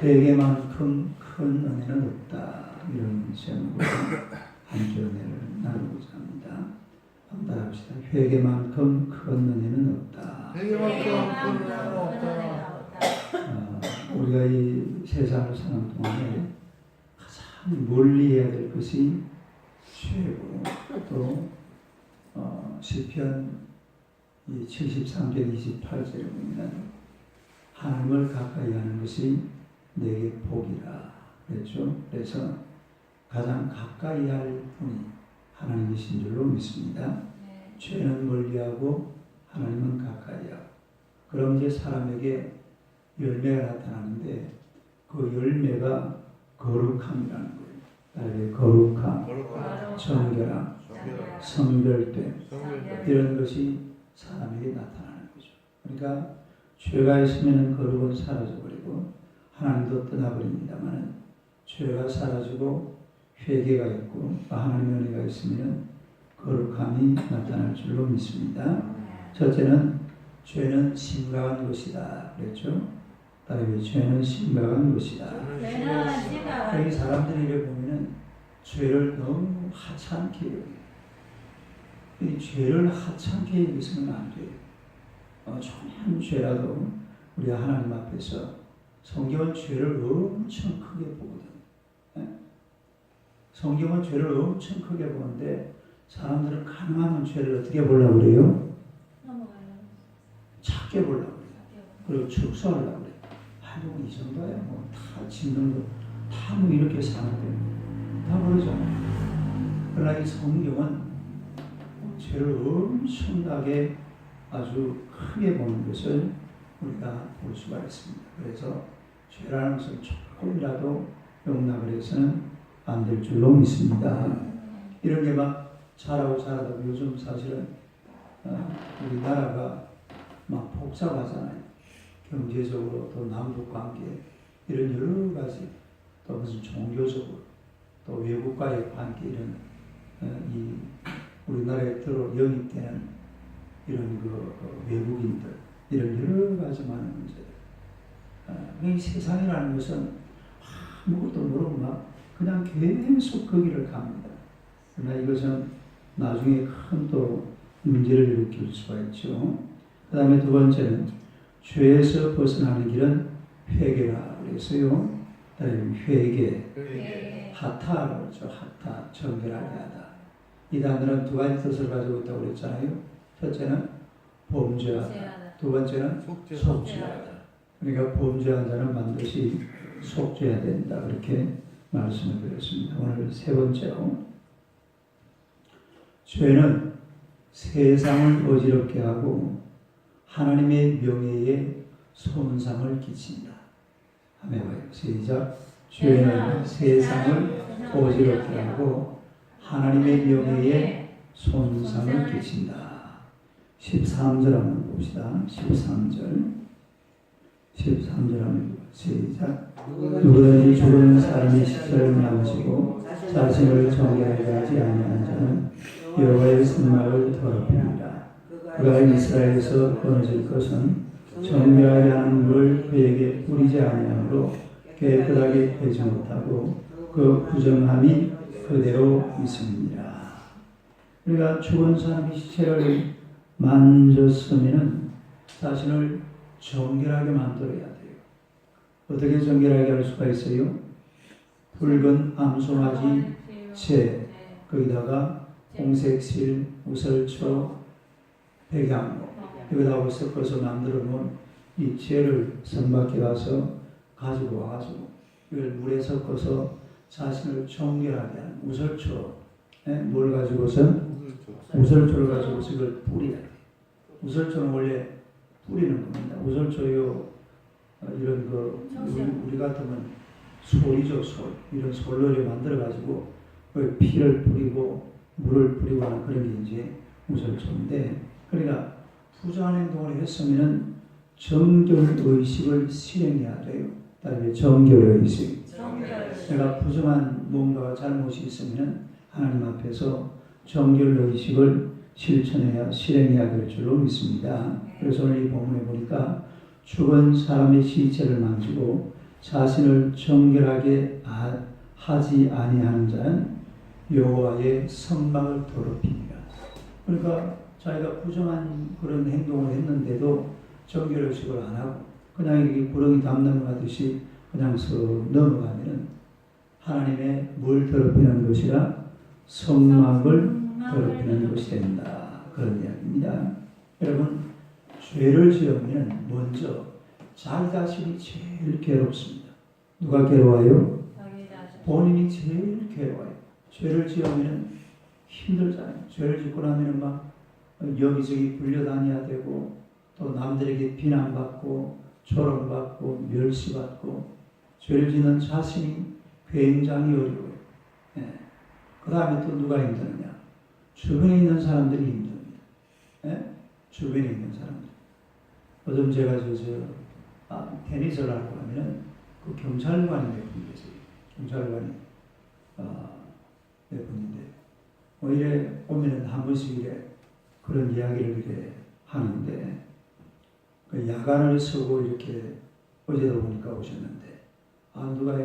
회개만큼 큰 은혜는 없다. 이런 제목으로 한 주 은혜를 나누고자 합니다. 한번 따라합시다. 회개만큼 큰 은혜는 없다. 회개만큼 큰 은혜는 없다. 우리가 이 세상을 사는 동안에 가장 멀리 해야 될 것이 죄고, 또 시편 73편 28절에 보면 하나님을 가까이 하는 것이 내게 복이라 그랬죠. 그래서 가장 가까이 할 분이 하나님이신 줄로 믿습니다. 죄는 멀리하고 하나님은 가까이하고. 그럼 이제 사람에게 열매가 나타나는데 그 열매가 거룩함이라는 거예요. 따르게 거룩함, 정결함, 성별됨, 이런 것이 사람에게 나타나는 거죠. 그러니까 죄가 있으면 거룩은 사라져버리고 하나님도 떠나버립니다만, 죄가 사라지고 회개가 있고 하나님의 은혜가 있으면 거룩함이 나타날 줄로 믿습니다. 첫째는 죄는 심각한 것이다 그랬죠. 따르게 죄는 심각한 것이다. 여기 사람들이 이렇게 보면은 죄를 너무 하찮게 여겨요. 이 죄를 하찮게 여기서는 안 돼요. 조그만 죄라도 우리 하나님 앞에서, 성경은 죄를 엄청 크게 보거든. 성경은 죄를 엄청 크게 보는데 사람들은 가능하면 죄를 어떻게 보려고 그래요? 작게 보려고 그래요. 그리고 축소하려고 그래요. 이 정도야 뭐 다 짓는 거 다 뭐 이렇게 사는데 다 그러잖아요. 그러나 이 성경은 죄를 엄청나게 아주 크게 보는 것을 우리가 볼 수가 있습니다. 그래서 죄라는 것을 조금이라도 용납을 해서는 안 될 줄로 믿습니다. 이런 게 막 잘하고 요즘 사실은 우리나라가 막 복잡하잖아요. 경제적으로, 또 남북관계, 이런 여러 가지, 또 무슨 종교적으로, 또 외국과의 관계, 이런 이 우리나라에 들어 영입되는 이런 외국인들, 이런 여러 가지 많은 문제들. 이 세상이라는 것은 아무것도 모르고 막 그냥 계속 거기를 갑니다. 그러나 이것은 나중에 큰 또 문제를 일으킬 수가 있죠. 그 다음에 두 번째는 죄에서 벗어나는 길은 회개라 그랬어요. 회개, 하타라고 그러죠. 하타, 정결하게 하다. 이 단어는 두 가지 뜻을 가지고 있다고 그랬잖아요. 첫째는 범죄하다, 두 번째는 속죄하다. 그러니까 범죄한 자는 반드시 속죄해야 된다, 그렇게 말씀을 드렸습니다. 오늘 세 번째로, 죄는 세상을 어지럽게 하고 하나님의 명예에 손상을 끼친다. 한번 해봐요. 시작. 죄는 세상을 어지럽게 하고 하나님의 명예에 손상을 끼친다. 13절 한번 봅시다. 13절 한번 시작. 누구든지 죽은 사람의 시체를 만지고 자신을 정결하게 하지 아니하는 자는 여호와의 선막을 더럽힙니다. 그가 이스라엘에서 끊어질 것은 정결하게 하는 물을 그에게 뿌리지 아니하므로 깨끗하게 되지 못하고 그 부정함이 그대로 있습니다. 우리가 죽은 사람의 시체를 만졌으면 자신을 정결하게 만들어야 돼요. 어떻게 정결하게 할 수가 있어요? 붉은 암송아지 재, 거기다가 홍색실, 우설초, 백양모, 여기다가 섞어서 만들어 놓은 이 재를 선밖에 가서 가지고 와가지고 이걸 물에 섞어서 자신을 정결하게 하는 우설초, 뭘 가지고서? 우설초를 가지고서 이걸 뿌려야 돼요. 우설초는 원래 뿌리는 겁니다. 우설초요, 이런 거, 우리 같으면 솔이죠, 솔. 이런 솔로 만들어가지고 피를 뿌리고 물을 뿌리고 하는 그런 게 이제 우설초인데, 그러니까 부정한 행동을 했으면 정결의식을 실행해야 돼요. 다음에 정결의식. 내가 부정한 뭔가 잘못이 있으면 하나님 앞에서 정결의식을 실행해야 될 줄로 믿습니다. 그래서 오늘 이 본문에 보니까 죽은 사람의 시체를 만지고 자신을 정결하게 하지 아니하는 자는 여호와의 성막을 더럽힙니다. 그러니까 자기가 부정한 그런 행동을 했는데도 정결의식을 안 하고 그냥 이렇게 구렁이 담 넘어가듯이 그냥 쓱 넘어가면은 하나님의 뭘 더럽히는 것이라 성막을 더럽히는 것이 된다. 그런 이야기입니다. 여러분, 죄를 지으면 먼저 자기 자신이 제일 괴롭습니다. 누가 괴로워요? 본인이 제일 괴로워요. 죄를 지으면 힘들잖아요. 죄를 짓고 나면 막 여기저기 불려다녀야 되고 또 남들에게 비난받고 조롱받고 멸시받고 죄를 짓는 자신이 굉장히 어려워요. 예. 그 다음에 또 누가 힘드느냐? 주변에 있는 사람들이 힘듭니다. 예? 주변에 있는 사람들. 요즘 제가 테니스를 하고 하면은 그 경찰관이 몇 분 계세요. 경찰관이 몇 분인데 이래 오면은 한 번씩 이래 그런 이야기를 이렇게 하는데 그 야간을 쓰고 이렇게 어제도 보니까 오셨는데 누가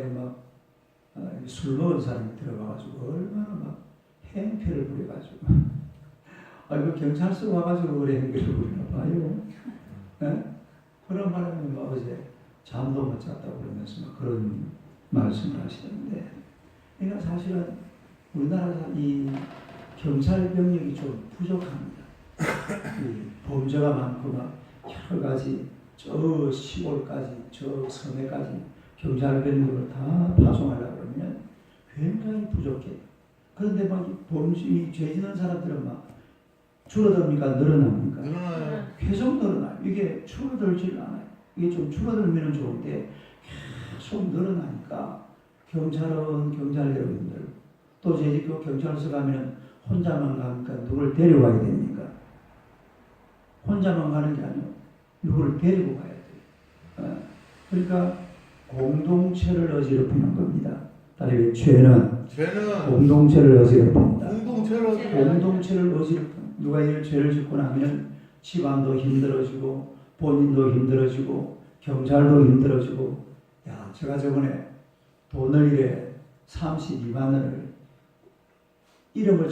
술 먹은 사람이 들어가가지고 얼마나 막 행패를 부려가지고 그 경찰서 와가지고 그래 행패를 부리나 봐요. 네? 그런 바람에 어제 잠도 못 잤다고 그러면서 그런 말씀을 하시는데 그러니까 사실은 우리나라 이 경찰 병력이 좀 부족합니다. 이 범죄가 많고 막 여러 가지 저 시골까지 저 섬에까지 경찰 병력을 다 파송하려고 그러면 굉장히 부족해요. 그런데 막 범죄 죄 짓는 사람들은 막 줄어듭니까? 늘어납니까? 늘어나요. 계속 늘어나요. 이게 줄어들질 않아요. 이게 좀 줄어들면 좋은데 계속 늘어나니까 경찰은 경찰 여러분들 또 제 그 경찰서 가면은 혼자만 가니까 누굴 데려가야 됩니까? 혼자만 가는 게 아니고 누구를 데리고 가야 돼요. 그러니까 공동체를 어지럽히는 겁니다. 다른 죄는 공동체를 어지럽힙니다. 공동체를 어지럽히는 누가 이런 죄를 짓고 나면 집안도 힘들어지고 본인도 힘들어지고 경찰도 힘들어지고 제가 저번에 돈을 이래 32만 원을 이름을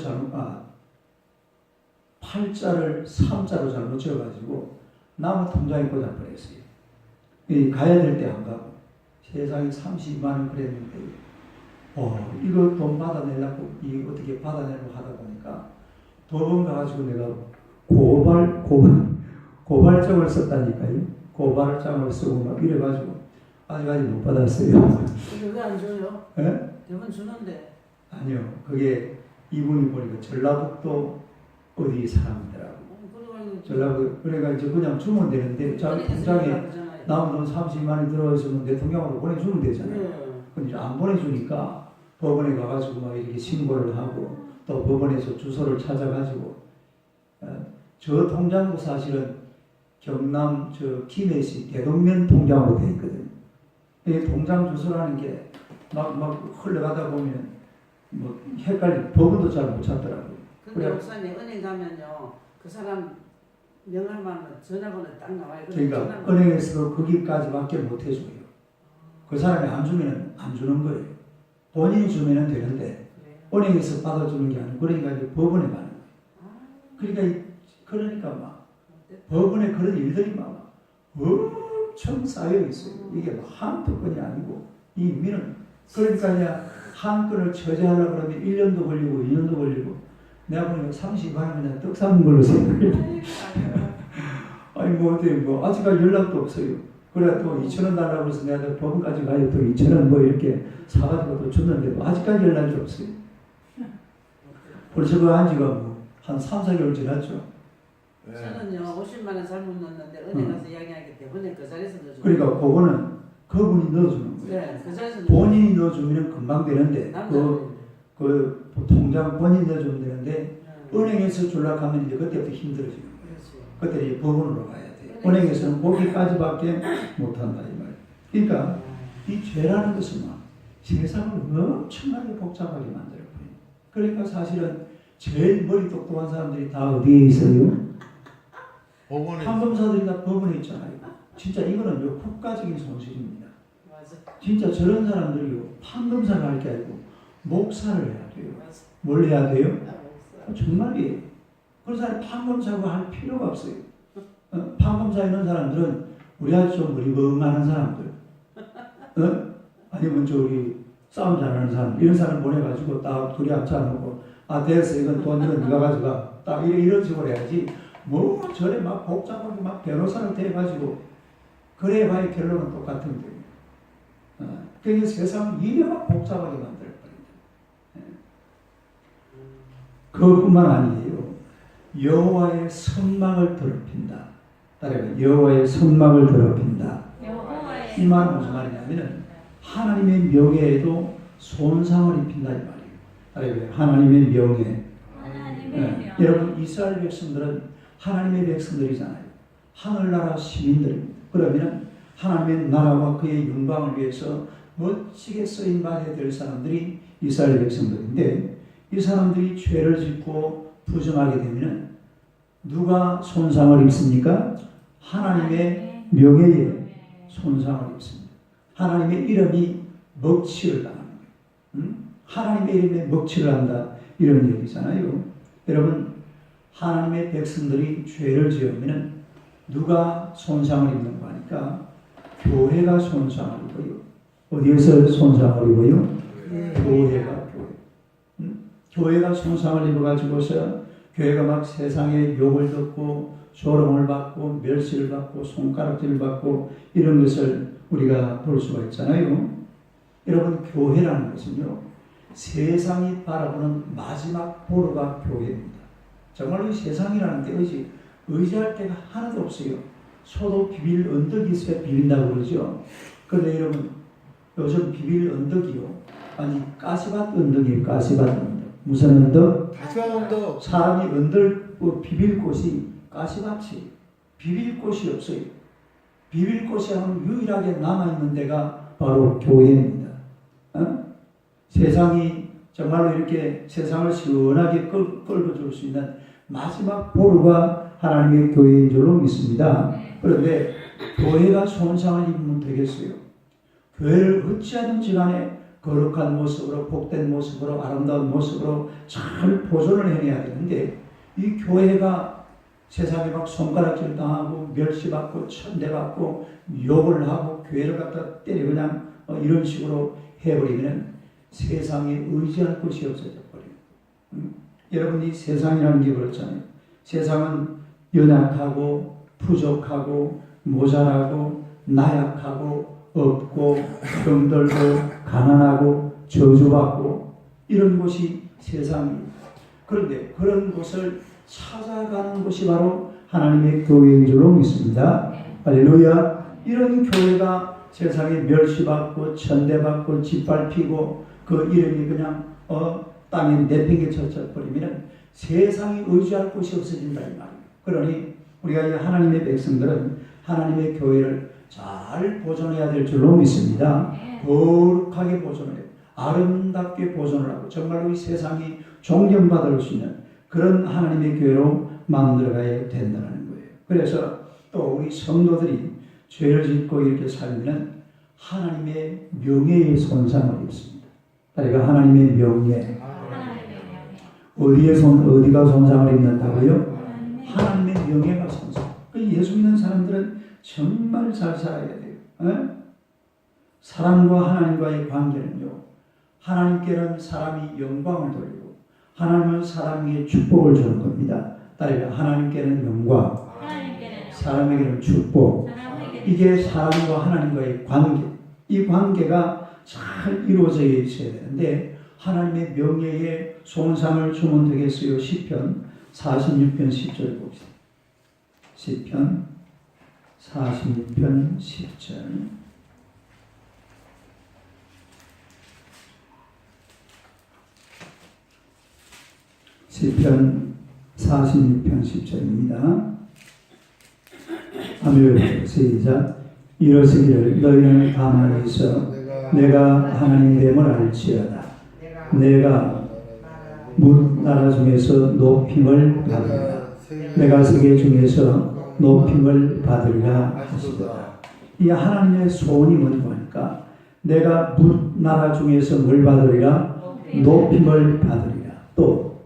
팔자를 3자로 잘못 지어가지고 나무 통장에 꽂아버렸어요. 가야 될 때 안 가고 세상에 32만 원 그랬는데 이거 돈 받아내려고 이거 어떻게 받아내려고 하다 보니까 두 번 가가지고 내가 고발장을 썼다니까요. 고발장을 쓰고 막 이래가지고 아직까지 못 받았어요. 근데 왜 안 줘요? 예? 대본 주는데. 아니요. 그게 이분이 보니까 전라북도 어디 사람이더라고. 전라북도 그래가 이제 그냥 주면 되는데 자기 통장에 남은 돈 30만 원이 들어있으면 내 통장으로 보내주면 되잖아요. 근데 안 보내주니까 법원에 가가지고 막 이렇게 신고를 하고 또 법원에서 주소를 찾아가지고 저 통장도 사실은 경남 김해시 대동면 통장으로 되어 있거든요. 이 통장 주소라는 게 막 흘러가다 보면 뭐 헷갈리고 법원도 잘 못 찾더라고요. 근데 목사님 은행 가면요 그 사람 명함만 전화번호 딱 나와요. 그러니까 은행에서도 거기까지밖에 못 해줘요. 그 사람이 안 주면 안 주는 거예요. 본인이 주면 되는데 은행에서 받아주는 게 아니고 그러니까 이제 법원에 가는 거예요. 그러니까 막 법원에 그런 일들이 막 엄청 쌓여 있어요. 이게 한두 건이 아니고 이 민은 그러니까 그냥 한 건을 처리하려고 그러면 1년도 걸리고 2년도 걸리고 내가 보니까 30만원이나 떡 사는 걸로 생각해요. 아니 아직까지 연락도 없어요. 그래 또 2,000원 달라고 해서 내가 법원까지 가요. 또 2,000원 뭐 이렇게 사가지고 또 줬는데도 아직까지 연락이 없어요. 벌써 한 지가 한 3, 4개월 지났죠. 저는요 50만 원 잘못 넣었는데 은행 가서 이야기하기 때문에 그 자리에서 넣어줘요. 그러니까 그거는 그분이 넣어주는 거예요. 네, 그 자리에서 본인이 넣어주면 금방 되는데 그 통장 본인이 넣어주면 되는데 은행에서 주려고 하면 이제 그때부터 힘들어지는 거예요. 그때 이제 법원으로 가야 돼요. 은행에서는 거기까지밖에 못한다 이 말이에요. 그러니까 이 죄라는 것은 막 세상을 엄청나게 복잡하게 만들어버려요. 그러니까 사실은 제일 머리 똑똑한 사람들이 다 어디에 있어요? 법원에. 판검사들이 다 법원에 있잖아요. 진짜 이거는 국가적인 손실입니다. 맞아. 진짜 저런 사람들이요. 판검사를 할 게 아니고 목사를 해야 돼요. 맞아. 뭘 해야 돼요? 나 목사. 정말이에요. 그런 사람 판검사고 할 필요가 없어요. 판검사 있는 사람들은 우리한테 좀 무리벙하는 사람들, 아니면 저기 싸움 잘하는 사람, 이런 사람 보내가지고 딱 둘이 합쳐놓고 됐어, 이건 돈 이건 네가 가져가, 딱 이런 식으로 해야지. 뭐 저래 막 복잡하게 막 변호사를 대가지고 그래 봐야 결론은 똑같은데. 그게 세상을 이래 막 복잡하게 만들어버린다. 그것뿐만 아니에요. 여호와의 선망을 더럽힌다. 따라해봐. 여호와의 선망을 더럽힌다. 이 말은 무슨 말이냐면은 하나님의 명예에도 손상을 입힌다 이 말이에요. 따라해봐. 하나님의 명예. 여러분 이스라엘 백성들은 하나님의 백성들이잖아요. 하늘나라 시민들입니다. 그러면 하나님의 나라와 그의 영광을 위해서 멋지게 쓰임 받아야 될 사람들이 이스라엘 백성들인데, 이 사람들이 죄를 짓고 부정하게 되면 누가 손상을 입습니까? 하나님의 명예에 손상을 입습니다. 하나님의 이름이 먹칠을 당하는 거예요. 하나님의 이름에 먹칠을 한다, 이런 얘기잖아요. 여러분, 하나님의 백성들이 죄를 지으면 누가 손상을 입는 거 하니까 교회가 손상을 입어요. 어디에서 손상을 입어요? 교회가. 교회가 손상을 입어가지고서 교회가 막 세상에 욕을 듣고 조롱을 받고 멸시를 받고 손가락질을 받고 이런 것을 우리가 볼 수가 있잖아요. 여러분, 교회라는 것은요, 세상이 바라보는 마지막 보루가 교회입니다. 정말로 이 세상이라는 게 의지할 데가 하나도 없어요. 소도 비빌 언덕이 있어야 비빈다고 그러죠. 그런데 여러분, 요즘 비빌 언덕이요, 아니 가시밭 언덕이에요. 가시밭 언덕. 무슨 언덕? 가시밭 언덕. 사람이 언덕 비빌 곳이 가시밭이, 비빌 곳이 없어요. 비빌 곳이 하면 유일하게 남아있는 데가 바로 교회입니다. 세상이 정말로 이렇게 세상을 시원하게 끌고 줄 수 있는 마지막 보루가 하나님의 교회인 줄로 믿습니다. 그런데 교회가 손상을 입으면 되겠어요? 교회를 어찌하든지 간에 거룩한 모습으로, 복된 모습으로, 아름다운 모습으로 잘 보존을 해내야 되는데, 이 교회가 세상에 막 손가락질 당하고 멸시받고 천대받고 욕을 하고 교회를 갖다 때려 그냥 이런 식으로 해버리면 세상에 의지할 곳이 없어져 버려요. 여러분이 세상이라는 게 그렇잖아요. 세상은 연약하고 부족하고 모자라고 나약하고 없고 병들고 가난하고 저주받고 이런 곳이 세상입니다. 그런데 그런 곳을 찾아가는 곳이 바로 하나님의 교회인 줄로 믿습니다. 할렐루야. 이런 교회가 세상에 멸시받고 천대받고 짓밟히고 그 이름이 그냥 땅에 내팽개쳐 버리면 세상이 의지할 곳이 없어진다 이 말이에요. 그러니 우리가 이 하나님의 백성들은 하나님의 교회를 잘 보존해야 될 줄로 믿습니다. 거룩하게 보존해요. 아름답게 보존을 하고 정말로 이 세상이 존경받을 수 있는 그런 하나님의 교회로 만들어가야 된다는 거예요. 그래서 또 우리 성도들이 죄를 짓고 이렇게 살면 하나님의 명예의 손상을 입습니다. 그러니까 하나님의 명예. 어디가 손상을 입는다고요? 하나님의 명예가 손상. 예수 믿는 사람들은 정말 잘 살아야 돼요. 사람과 하나님과의 관계는요, 하나님께는 사람이 영광을 돌리고 하나님은 사람에게 축복을 주는 겁니다. 따라서 하나님께는 영광, 사람에게는 축복. 이게 사람과 하나님과의 관계. 이 관계가 잘 이루어져 있어야 되는데 하나님의 명예에 손상을 주면 되겠어요. 시편 46편 10절 봅시다. 시편 46편 10절. 시편 46편 10절입니다. 아멘. 시작. 이러시기를 너희는 가만히 있어 내가 하나님됨을 알지어다. 내가 문 나라 중에서 높임을 받으리라. 내가 세계 중에서 높임을 받으리라 하시더라. 이 하나님의 소원이 뭔가 하니까 내가 나라 중에서 뭘 받으리라? 높임을 받으리라. 또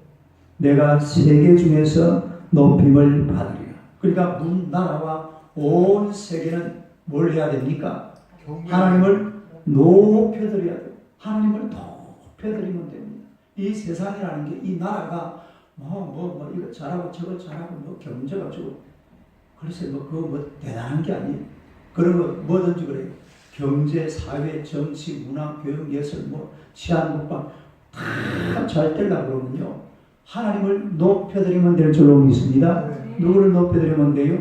내가 세계 중에서 높임을 받으리라. 그러니까 나라와 온 세계는 뭘 해야 됩니까? 하나님을 높여드려야 돼요. 하나님을 높여드리면 됩니다. 이 세상이라는 게 이 나라가 이거 잘하고 저거 잘하고 경제가 주고 글쎄 그거 대단한 게 아니에요. 그런 거 뭐든지 그래요. 경제, 사회, 정치, 문화, 교육, 예술, 치안, 국방 다 잘 되려고 그러면요. 하나님을 높여드리면 될 줄로 믿습니다. 누구를 높여드리면 돼요?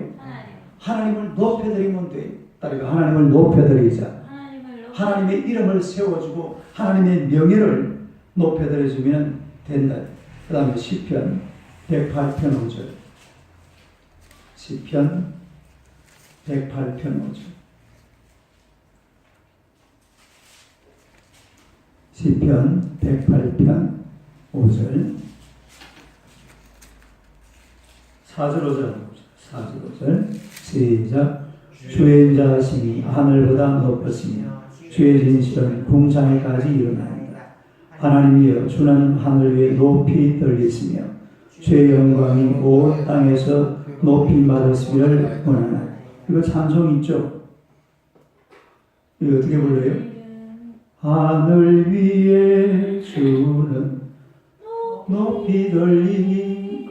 하나님을 높여드리면 돼요. 따라서 하나님을 높여드리자. 하나님의 이름을 세워주고 하나님의 명예를 높여드려주면 된다. 그 다음에 시편 108편 5절. 시편 108편 5절. 시편 108편 5절. 4절 5절 4절 5절 시작. 주의 인자하심이 하늘보다 높으시며 주의 진실은 궁창에까지 이르나이다. 하나님이여 주는 하늘 위에 높이 들리시며 주의 영광이 온 땅에서 높이 받으시기를 원하나이다. 이거 찬송 있죠? 이거 어떻게 불러요? 하늘 위에 주는 높이 들리니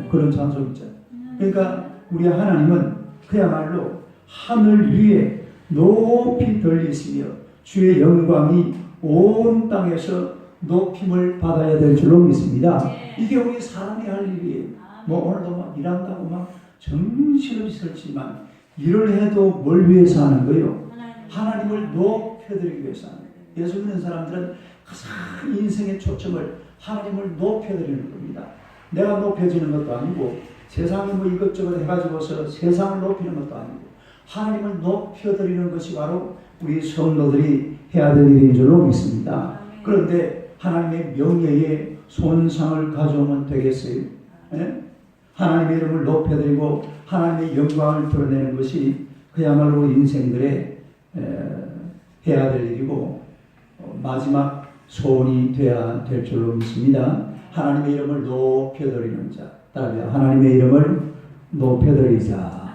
그런 찬송 있잖아요. 그러니까 우리 하나님은 그야말로 하늘 위에 높이 들리시며 주의 영광이 온 땅에서 높임을 받아야 될 줄로 믿습니다. 이게 우리 사람이 할 일이에요. 오늘도 일한다고 정신없이 설치지만 일을 해도 뭘 위해서 하는 거예요? 하나님을 높여드리기 위해서 하는 거예요. 예수 믿는 사람들은 가장 인생의 초점을 하나님을 높여드리는 겁니다. 내가 높여지는 것도 아니고 세상에 이것저것 해가지고서 세상을 높이는 것도 아니고 하나님을 높여드리는 것이 바로 우리 성도들이 해야 될 일인 줄로 믿습니다. 그런데 하나님의 명예에 손상을 가져오면 되겠어요? 네? 하나님의 이름을 높여드리고 하나님의 영광을 드러내는 것이 그야말로 인생들의 해야 될 일이고 마지막 소원이 되어야 될 줄로 믿습니다. 하나님의 이름을 높여드리는 자. 따라서 하나님의 이름을 높여드리자.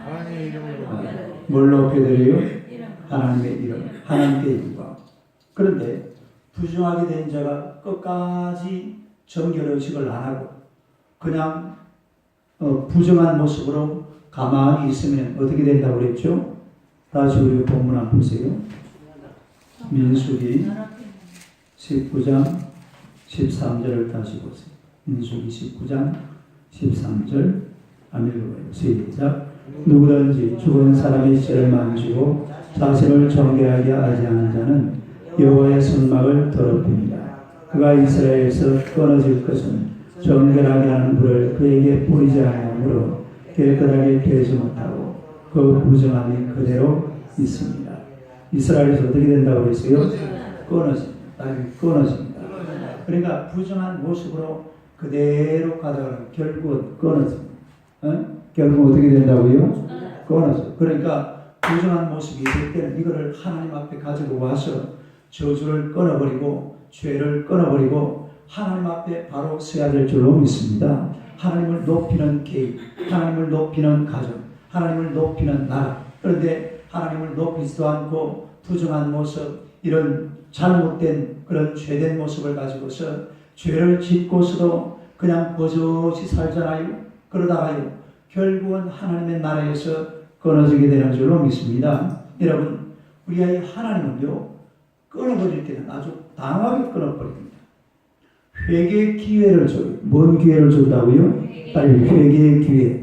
뭘 높여드려요? 하나님의 이름. 하나님의 영광. 그런데 부정하게 된 자가 끝까지 정결의식을 안 하고 그냥 부정한 모습으로 가만히 있으면 어떻게 된다고 그랬죠? 다시 우리 본문 한번 보세요. 민수기 19장 13절을 다시 보세요. 민수기 19장 13절 안 읽어봐요. 시작. 누구든지 죽은 사람의 씨를 만지고 자신을 정결하게 하지 않은 자는 여호와의 선막을 더럽힙니다. 그가 이스라엘에서 끊어질 것은 정결하게 하는 불을 그에게 뿌리지 아니하므로 깨끗하게 되지 못하고 그 부정함이 그대로 있습니다. 이스라엘에서 어떻게 된다고 했어요? 끊어집니다. 끊어집니다. 그러니까 부정한 모습으로 그대로 가다가 결국은 끊어집니다. 결국 어떻게 된다고요? 끊어져. 그러니까 부정한 모습이 있을 때는 이거를 하나님 앞에 가지고 와서 저주를 끊어버리고 죄를 끊어버리고 하나님 앞에 바로 서야 될 줄로 믿습니다. 하나님을 높이는 개인, 하나님을 높이는 가정, 하나님을 높이는 나라. 그런데 하나님을 높이지도 않고 부정한 모습, 이런 잘못된 그런 죄된 모습을 가지고서 죄를 짓고서도 그냥 버젓이 살잖아요. 그러다가요 결국은 하나님의 나라에서 끊어지게 되는 줄로 믿습니다. 여러분, 우리의 하나님은요 끊어버릴 때는 아주 당하게 끊어버립니다. 회개의 기회를 줘요. 뭔 기회를 준다고요? 빨리 회개의 기회.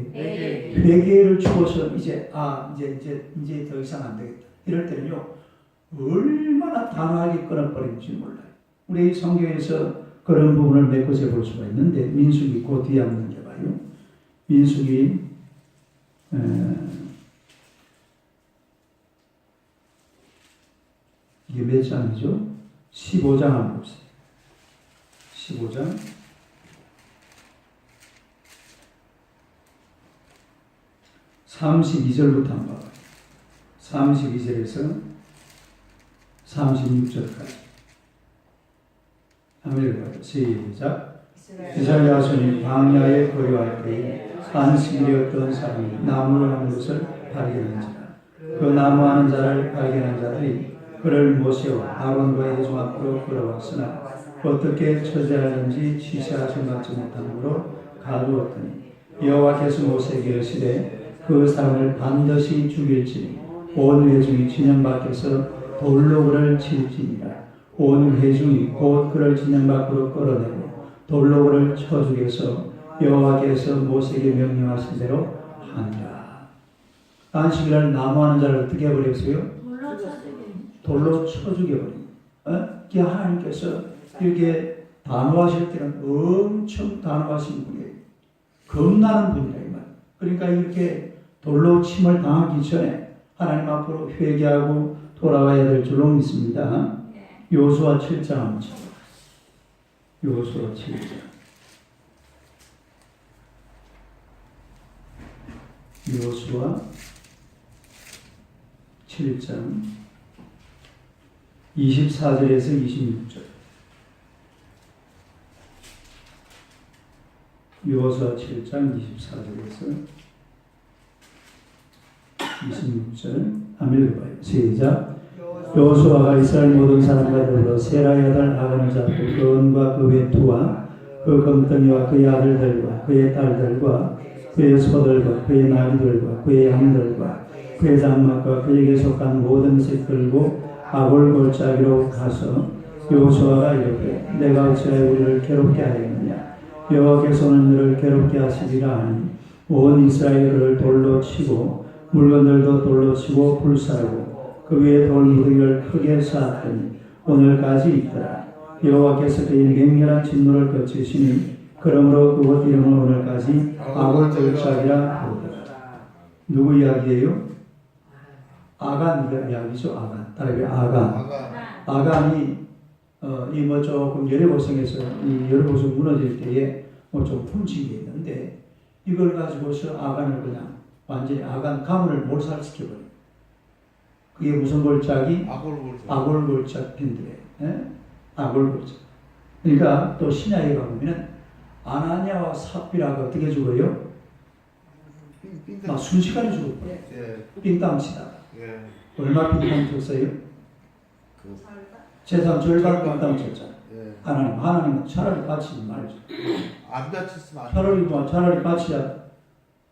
회개를 주고서 이제 더 이상 안 되겠다. 이럴 때는요 얼마나 당하게 끊어버리는지 몰라요. 우리 성경에서 그런 부분을 몇 곳에 볼 수가 있는데 민수기 그 뒤에 한번 넘겨봐요. 민수기 이게 몇 장이죠? 15장 한번 봅시다. 15장 32절부터 한번 봐요. 32절에서 36절까지. 한번 읽어봐요. 시작. 이스라엘 자손이 광야에 거류할 때에 안식일이었던 사람이 나무를 하는 것을 발견한지라. 그 나무하는 자를 발견한 자들이 그를 모세와 아론과 회중 앞으로 끌어왔으나 어떻게 처리하는지 지시하지 받지 못함으로 가두었더니 여호와께서 모세에게 이르시되 그 사람을 반드시 죽일지니 온 회중이 진영 밖에서 돌로 그를 칠지니라. 온 회중이 곧 그를 진영 밖으로 끌어내고 돌로 그를 쳐 죽여서 여호와께서 모세에게 명령하신 대로 하니라. 안식일날 나무하는 자를 어떻게 해버렸어요? 돌로 쳐 죽여버립니다. 이게 하나님께서 이렇게 단호하실 때는 엄청 단호하신 분이에요. 겁나는 분이라 이 말. 그러니까 이렇게 돌로 침을 당하기 전에 하나님 앞으로 회개하고 돌아와야 될 줄로 믿습니다. 여호수아 7장 한번 쳐봐. 여호수아 7장. 여호수아 7장 24절에서 26절. 여호수아 7장 24절에서 26절 한번 읽어봐요. 시작. 여호수아가 이스라엘 모든 사람과 더불어 세라의 아들 아간을 잡고 그 은과 그 외투와 그 금덩이와 그의 아들들과 그의 딸들과 그의 소들과 그의 나귀들과 그의 양들과 그의 장막과 그에게 속한 모든 색 들고 아골 골짜기로 가서 여호수아가 이르되 내가 어찌하여 우리를 괴롭게 하였느냐. 여호와께서는 너를 괴롭게 하시리라 하니 온 이스라엘을 돌로 치고 물건들도 돌로 치고 불사르고 그 위에 돌무더기를 크게 쌓았더니 오늘까지 있더라. 여호와께서 그의 맹렬한 진노를 거치시니 그러므로 그곳 이름을 오늘까지 아골 골짜기라 부르더라. 누구 이야기예요? 아간 이야기죠. 아간. 다르게 아간. 아간이 이 뭐 조금 여레고성에서 이 여레고성 무너질 때에 뭐 좀 훔친 게 있는데 이걸 가지고서 아간을 그냥 완전히 아간 가문을 몰살시켜버려. 그게 무슨 골짜기? 아골 골짜기인데, 아골 골짜기. 그러니까 또 신약에 가보면은 아나니아와 삽비라가 어떻게 죽어요? 막 순식간에 죽어버려. 삥땅 치다가. 얼마 삥땅 쳤어요? 재산 절반 삥땅 쳤잖아. 하나님은 차라리 바치지 말죠. 안 다쳤으면 차라리 바치자.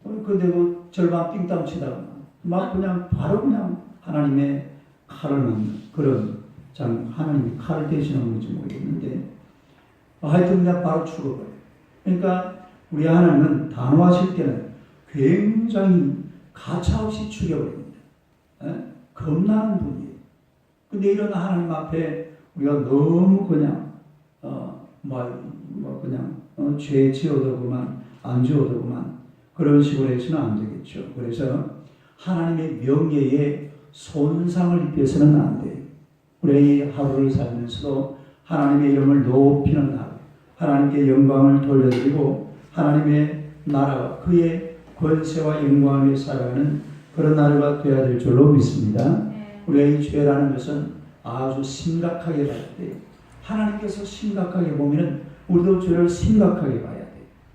근데 그 절반 삥땅 치다가 막 그냥 바로 그냥 하나님의 칼을 맞는 그런 하나님의 칼을 대신한 건지 모르겠는데 하여튼 그냥 바로 죽어버려요. 그러니까 우리 하나님은 단호하실 때는 굉장히 가차없이 죽여버립니다. 겁나는 분이에요. 근데 이런 하나님 앞에 우리가 너무 그냥 그냥 죄 지어도구만 안 지어도구만 그런 식으로 해서는 안 되겠죠. 그래서 하나님의 명예에 손상을 입혀서는 안 돼요. 우리 하루를 살면서도 하나님의 이름을 높이는 하루, 하나님께 영광을 돌려드리고 하나님의 나라와 그의 권세와 영광을 위해 살아가는 그런 하루가 되어야 될 줄로 믿습니다. 우리가 이 죄라는 것은 아주 심각하게 봐야 돼요. 하나님께서 심각하게 보면은 우리도 죄를 심각하게 봐야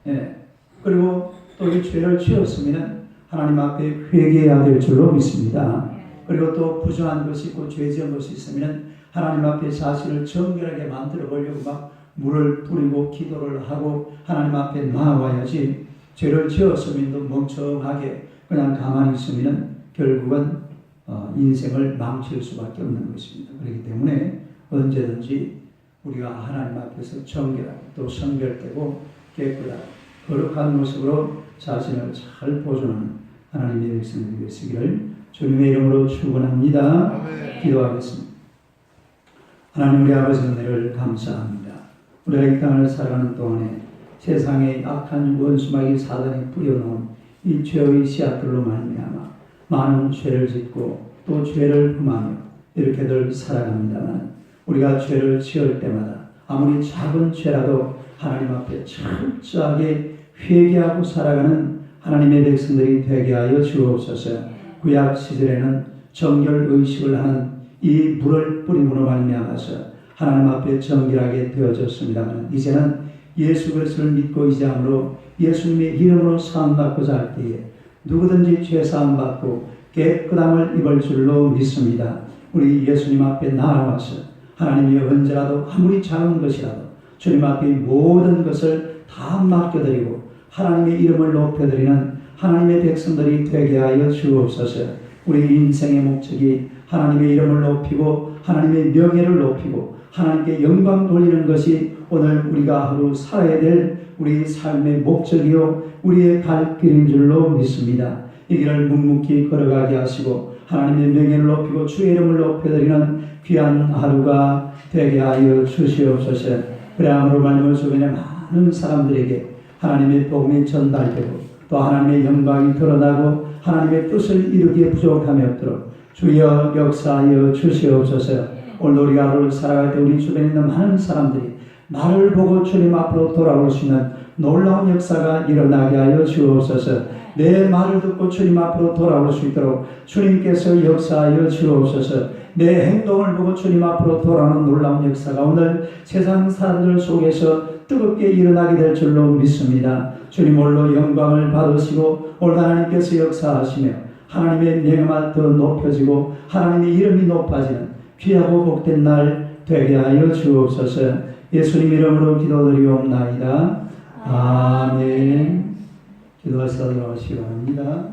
돼요. 그리고 또 이 죄를 지었으면은 하나님 앞에 회개해야 될 줄로 믿습니다. 그리고 또 부정한 것이 있고 죄 지은 것이 있으면 하나님 앞에 자신을 정결하게 만들어 보려고 막 물을 뿌리고 기도를 하고 하나님 앞에 나아와야지 죄를 지었으면 멍청하게 그냥 가만히 있으면 결국은 인생을 망칠 수밖에 없는 것입니다. 그렇기 때문에 언제든지 우리가 하나님 앞에서 정결하고 또 성결되고 깨끗하고 거룩한 모습으로 자신을 잘 보존하는 하나님의 백성들이 되시기를 주님의 이름으로 축원합니다. 기도하겠습니다. 하나님 우리 아버지 은혜를 감사합니다. 우리가 이 땅을 살아가는 동안에 세상에 악한 원수마귀 사단이 뿌려놓은 이 죄의 씨앗들로 말미암아 많은 죄를 짓고 또 죄를 범하며 이렇게들 살아갑니다만 우리가 죄를 지을 때마다 아무리 작은 죄라도 하나님 앞에 철저하게 회개하고 살아가는 하나님의 백성들이 되게 하여 주옵소서. 구약 시절에는 정결 의식을 하는 이 물을 뿌림으로 말미암아서 하나님 앞에 정결하게 되어졌습니다만 이제는 예수 그리스도를 믿고 의지함으로 예수님의 이름으로 사함받고자 할 때에 누구든지 죄 사함받고 깨끗함을 입을 줄로 믿습니다. 우리 예수님 앞에 나아와서 하나님이 언제라도 아무리 작은 것이라도 주님 앞에 모든 것을 다 맡겨드리고 하나님의 이름을 높여드리는 하나님의 백성들이 되게 하여 주옵소서. 우리 인생의 목적이 하나님의 이름을 높이고 하나님의 명예를 높이고 하나님께 영광 돌리는 것이 오늘 우리가 하루 살아야 될 우리 삶의 목적이요 우리의 갈 길인 줄로 믿습니다. 이 길을 묵묵히 걸어가게 하시고 하나님의 명예를 높이고 주의 이름을 높여드리는 귀한 하루가 되게 하여 주시옵소서. 그래야므로 말미암아 주변의 많은 사람들에게 하나님의 복음이 전달되고 또 하나님의 영광이 드러나고 하나님의 뜻을 이루기에 부족함이 없도록 주여 역사하여 주시옵소서. 오늘 우리가 하루를 살아갈 때 우리 주변에 있는 많은 사람들이 나를 보고 주님 앞으로 돌아올 수 있는 놀라운 역사가 일어나게 하여 주옵소서. 내 말을 듣고 주님 앞으로 돌아올 수 있도록 주님께서 역사하여 주옵소서. 내 행동을 보고 주님 앞으로 돌아오는 놀라운 역사가 오늘 세상 사람들 속에서 뜨겁게 일어나게 될 줄로 믿습니다. 주님 홀로 영광을 받으시고 오늘 하나님께서 역사하시며 하나님의 명예가 더 높여지고 하나님의 이름이 높아지는 귀하고 복된 날 되게 하여 주옵소서. 예수님 이름으로 기도드리옵나이다. 아멘. 기도하시도록 하시기 바랍니다.